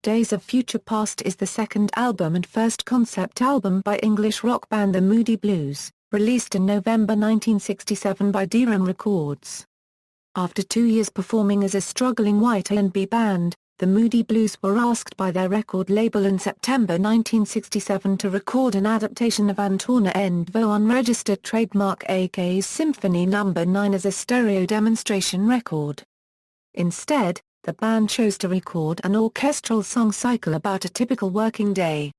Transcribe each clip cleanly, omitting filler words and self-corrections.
Days of Future Past is the second album and first concept album by English rock band the Moody Blues, released in November 1967 by Deram Records. After 2 years performing as a struggling white R&B band, the Moody Blues were asked by their record label in September 1967 to record an adaptation of Antonín Dvořák's unregistered trademark aka Symphony No. 9 as a stereo demonstration record. Instead, the band chose to record an orchestral song cycle about a typical working day.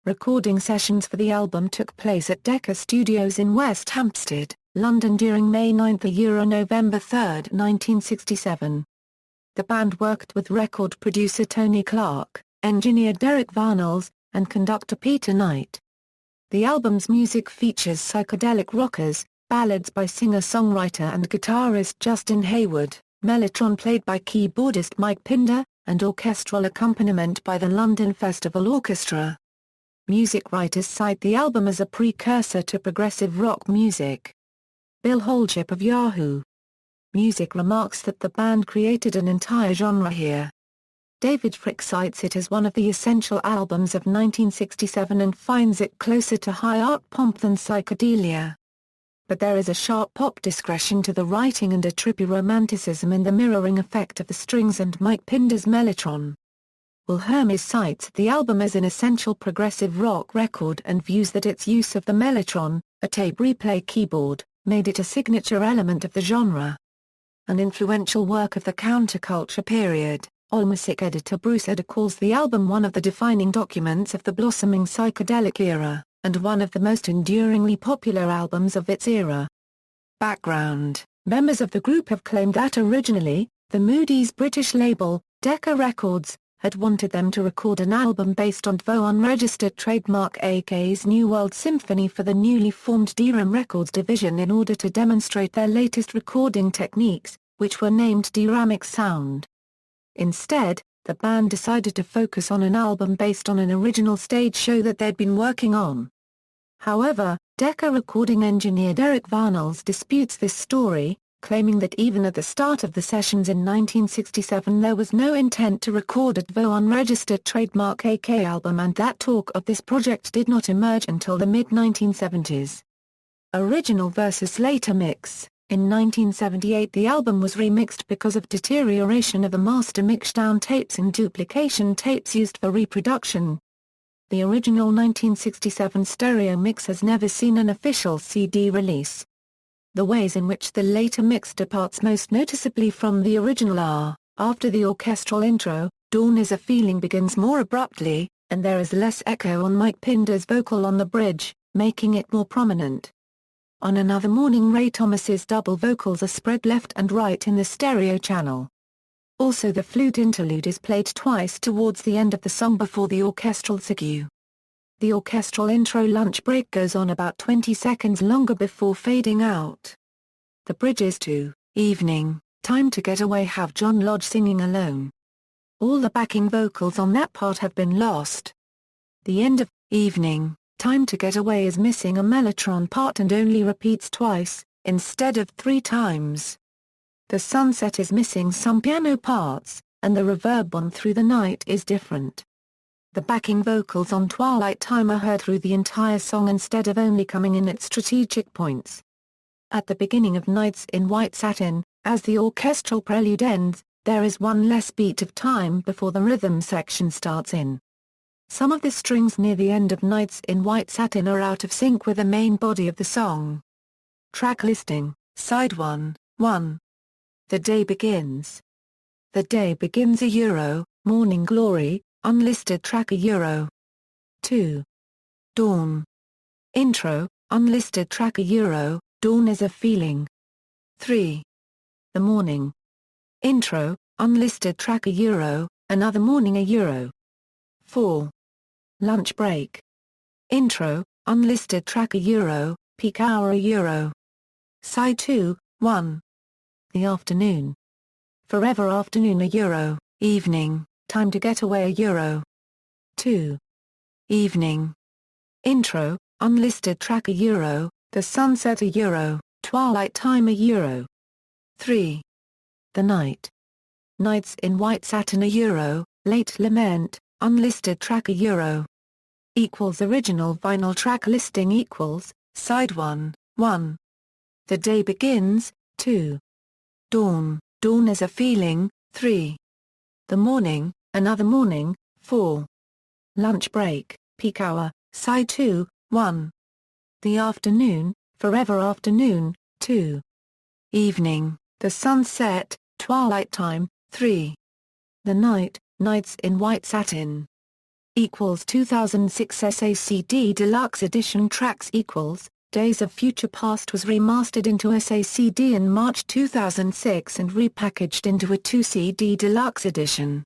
Recording sessions for the album took place at Decca Studios in West Hampstead, London during May 9–November 3, 1967. The band worked with record producer Tony Clarke, engineer Derek Varnals, and conductor Peter Knight. The album's music features psychedelic rockers, ballads by singer-songwriter and guitarist Justin Hayward, Mellotron played by keyboardist Mike Pinder, and orchestral accompaniment by the London Festival Orchestra. Music writers cite the album as a precursor to progressive rock music. Bill Holship of Yahoo! Music remarks that the band created an entire genre here. David Frick cites it as one of the essential albums of 1967 and finds it closer to high art pomp than psychedelia. But there is a sharp pop discretion to the writing and a trippy romanticism in the mirroring effect of the strings and Mike Pinder's Mellotron. Will Hermes cites the album as an essential progressive rock record and views that its use of the Mellotron, a tape replay keyboard, made it a signature element of the genre. An influential work of the counterculture period, AllMusic editor Bruce Eder calls the album one of the defining documents of the blossoming psychedelic era, and one of the most enduringly popular albums of its era. Background: members of the group have claimed that originally, the Moody's British label, Decca Records, had wanted them to record an album based on Dvořák's unregistered trademark AK's New World Symphony for the newly formed Deram Records division in order to demonstrate their latest recording techniques, which were named Deramic Sound. Instead, the band decided to focus on an album based on an original stage show that they'd been working on. However, Decca recording engineer Derek Varnals disputes this story, claiming that even at the start of the sessions in 1967 there was no intent to record a Dvořák's unregistered trademark AK album and that talk of this project did not emerge until the mid-1970s. Original versus later mix: in 1978 the album was remixed because of deterioration of the master mixdown tapes and duplication tapes used for reproduction. The original 1967 stereo mix has never seen an official CD release. The ways in which the later mix departs most noticeably from the original are, after the orchestral intro, Dawn Is a Feeling begins more abruptly, and there is less echo on Mike Pinder's vocal on the bridge, making it more prominent. On Another Morning Ray Thomas's double vocals are spread left and right in the stereo channel. Also the flute interlude is played twice towards the end of the song before the orchestral segue. The orchestral intro lunch break goes on about 20 seconds longer before fading out. The bridges to Evening, Time to Get Away have John Lodge singing alone. All the backing vocals on that part have been lost. The end of Evening, Time to Get Away is missing a Mellotron part and only repeats twice, instead of 3 times. The Sunset is missing some piano parts, and the reverb on Through the Night is different. The backing vocals on Twilight Time are heard through the entire song instead of only coming in at strategic points. At the beginning of Nights in White Satin, as the orchestral prelude ends, there is one less beat of time before the rhythm section starts in. Some of the strings near the end of Nights in White Satin are out of sync with the main body of the song. Track listing: Side 1, 1. The Day Begins. The Day Begins a Morning Glory, unlisted track a 2. Dawn. Intro, unlisted track a Dawn Is a Feeling. 3. The Morning. Intro, unlisted track a Another Morning a 4. Lunch Break. Intro, unlisted track a Peak Hour a Side 2, 1. The Afternoon. Forever Afternoon a Evening, Time to Get Away a 2. Evening. Intro, unlisted track a The Sunset a Twilight Time a 3. The Night. Nights in White Satin a Late Lament, unlisted track euro. Original vinyl track listing side 1, 1. The Day Begins, 2. Dawn, Dawn is a Feeling, 3. The Morning, Another Morning, 4. Lunch Break, Peak Hour, side 2, 1. The Afternoon, Forever Afternoon, 2. Evening, The Sunset, Twilight Time, 3. The Night, Nights in White Satin. 2006 SACD Deluxe Edition tracks Days of Future Past was remastered into SACD in March 2006 and repackaged into a 2-CD deluxe edition.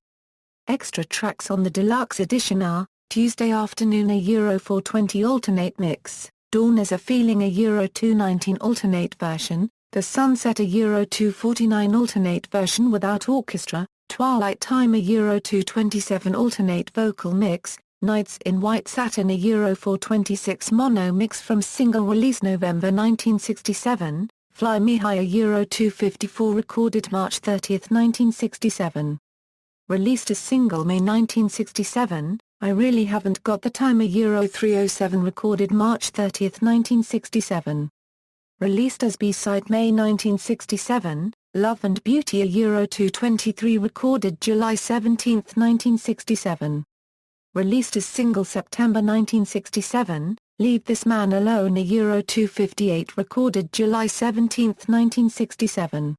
Extra tracks on the deluxe edition are, Tuesday Afternoon a Euro 420 alternate mix, Dawn is a Feeling a Euro 219 alternate version, The Sunset a Euro 249 alternate version without orchestra, Twilight Time a Euro 227 alternate vocal mix, Nights in White Satin a Euro 426 mono mix from single release November 1967, Fly Me High a Euro 254 recorded March 30, 1967. Released as single May 1967, I Really Haven't Got the Time a Euro 307 recorded March 30, 1967. Released as B-side May 1967, Love and Beauty a Euro 223 recorded July 17, 1967. Released as single September 1967, Leave This Man Alone a Euro 258 recorded July 17, 1967.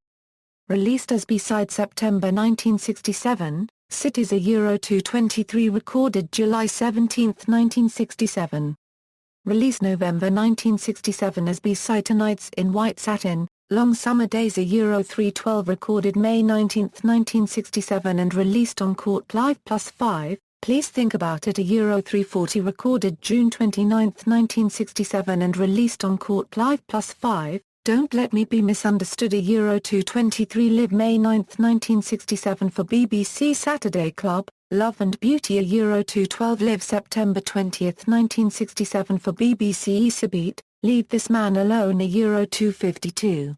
Released as B-side September 1967, Cities a Euro 223 recorded July 17, 1967. Released November 1967 as B-side Nights in White Satin, Long Summer Days a Euro 312 recorded May 19, 1967 and released on Court Live Plus 5, Please Think About It a Euro 340 recorded June 29, 1967 and released on Court Live Plus 5, Don't Let Me Be Misunderstood a Euro 223 live May 9, 1967 for BBC Saturday Club, Love and Beauty a Euro 212 live September 20, 1967 for BBC Isabeat, Leave This Man Alone a Euro 252.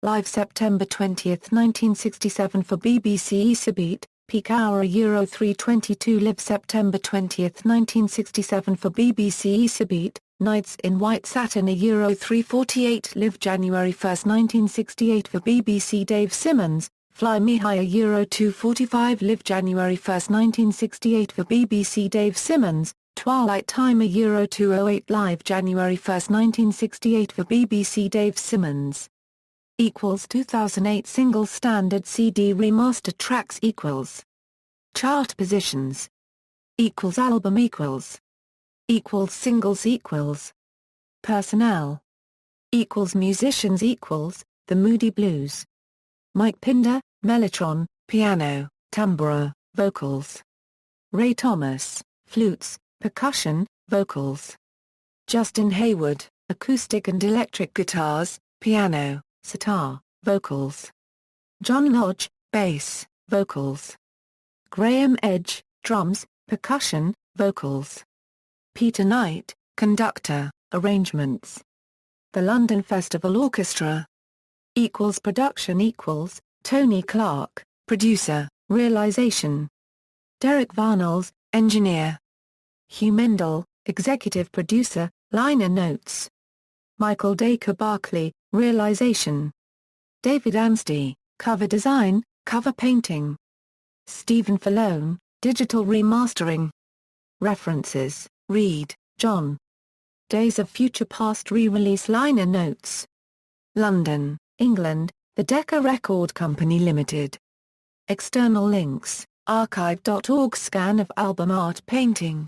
Live September 20, 1967 for BBC Isabeat, Peak Hour a Euro 322 live September 20, 1967 for BBC Isabeat, Nights in White Satin a Euro 348 live January 1, 1968 for BBC Dave Simmons, Fly Me High a Euro 245 live January 1, 1968 for BBC Dave Simmons, Twilight Time a Euro 208 live January 1, 1968 for BBC Dave Simmons. 2008 single standard CD remastered tracks Chart positions album singles personnel musicians The Moody Blues. Mike Pinder, Mellotron, piano, tambura, vocals. Ray Thomas, flutes, percussion, vocals. Justin Hayward, acoustic and electric guitars, piano, sitar, vocals. John Lodge, bass, vocals. Graham Edge, drums, percussion, vocals. Peter Knight, conductor, arrangements. The London Festival Orchestra. Production Tony Clarke, producer, realization. Derek Varnals, engineer. Hugh Mendel, executive producer, liner notes. Michael Dacre Barclay, realization. David Anstey, cover design, cover painting. Stephen Falone, digital remastering. References: Reed, John. Days of Future Past re-release liner notes. London, England, the Decca Record Company Limited. External links: archive.org scan of album art painting.